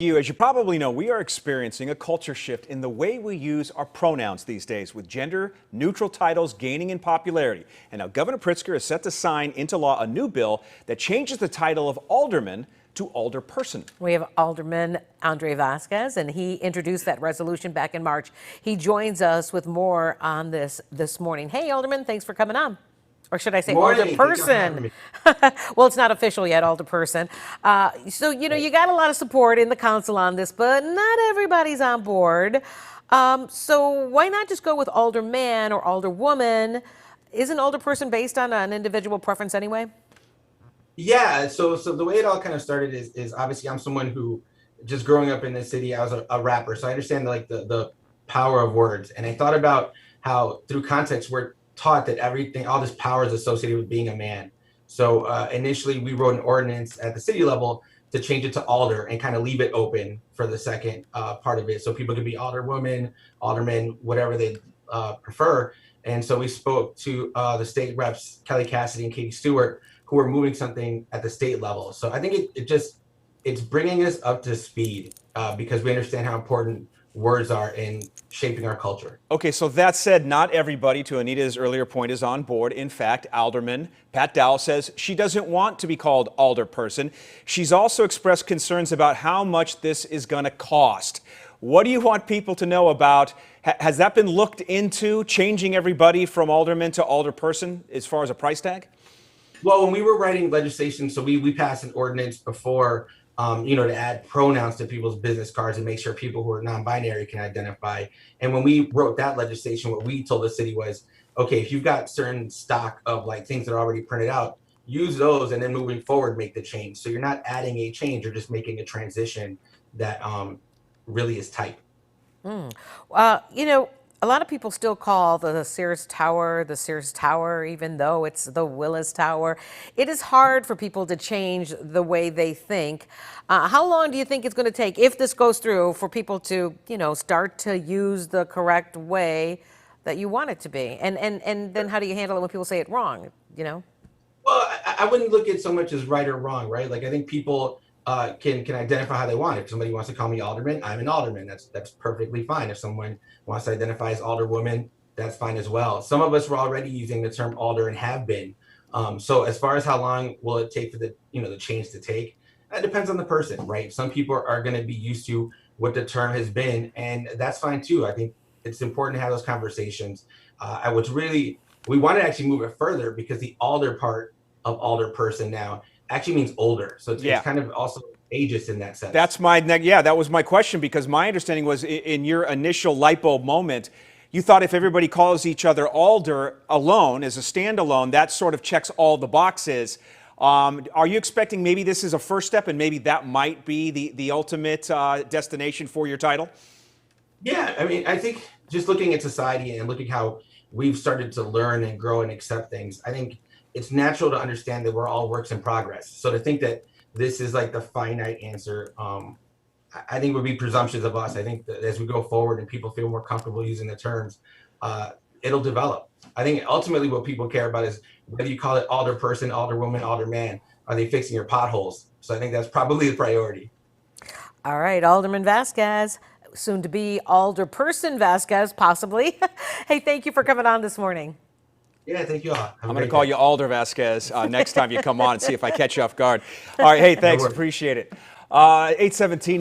As you probably know, we are experiencing a culture shift in the way we use our pronouns these days, with gender-neutral titles gaining in popularity. And now Governor Pritzker is set to sign into law a new bill that changes the title of alderman to alderperson. We have Alderman Andre Vasquez, and he introduced that resolution back in March. He joins us with more on this morning. Hey, Alderman, thanks for coming on. Or should I say alderperson? Well, it's not official yet, alderperson. So, you got a lot of support in the council on this, but not everybody's on board. So why not just go with alderman or alderwoman? Isn't alderperson based on an individual preference anyway? Yeah, so the way it all kind of started is obviously I'm someone who, just growing up in the city, I was a rapper, so I understand like the power of words. And I thought about how through context we're taught that all this power is associated with being a man. So initially we wrote an ordinance at the city level to change it to alder and kind of leave it open for the second part of it, so people could be alderwoman, alderman, whatever they prefer. And so we spoke to the state reps Kelly Cassidy and Katie Stewart, who are moving something at the state level. So I think it's bringing us up to speed because we understand how important words are in shaping our culture. Okay, so that said, not everybody, to Anita's earlier point, is on board. In fact, Alderman Pat Dowell says she doesn't want to be called alderperson. She's also expressed concerns about how much this is going to cost. What do you want people to know about? Has that been looked into, changing everybody from alderman to alderperson as far as a price tag? Well, when we were writing legislation, so we passed an ordinance before, to add pronouns to people's business cards and make sure people who are non-binary can identify. And when we wrote that legislation, what we told the city was, okay, if you've got certain stock of like things that are already printed out, use those, and then moving forward, make the change. So you're not adding a change, you're just making a transition that really is tight. A lot of people still call the Sears Tower, even though it's the Willis Tower. It is hard for people to change the way they think. How long do you think it's going to take, if this goes through, for people to, start to use the correct way that you want it to be? And then how do you handle it when people say it wrong, Well, I wouldn't look at so much as right or wrong, right? Like I think people can identify how they want. If somebody wants to call me alderman, I'm an alderman. That's perfectly fine. If someone wants to identify as alderwoman, that's fine as well. Some of us were already using the term alder and have been. So as far as how long will it take for the change to take, it depends on the person, right? Some people are going to be used to what the term has been, and that's fine too. I think it's important to have those conversations. We want to actually move it further, because the alder part of alderperson now actually means older. So it's kind of also ageist in that sense. That was my question, because my understanding was in your initial light bulb moment, you thought if everybody calls each other alder alone as a standalone, that sort of checks all the boxes. Are you expecting maybe this is a first step and maybe that might be the ultimate destination for your title? Yeah, I mean, I think just looking at society and looking how we've started to learn and grow and accept things, I think it's natural to understand that we're all works in progress. So to think that this is like the finite answer, I think would be presumptuous of us. I think that as we go forward and people feel more comfortable using the terms, it'll develop. I think ultimately what people care about is whether you call it alderperson, alderwoman, alderman, are they fixing your potholes? So I think that's probably the priority. All right, Alderman Vasquez, soon to be alderperson Vasquez, possibly. Hey, thank you for coming on this morning. Yeah, thank you all. I'm going to call you Alder Vasquez next time you come on and see if I catch you off guard. All right, hey, thanks, appreciate it. 8:17.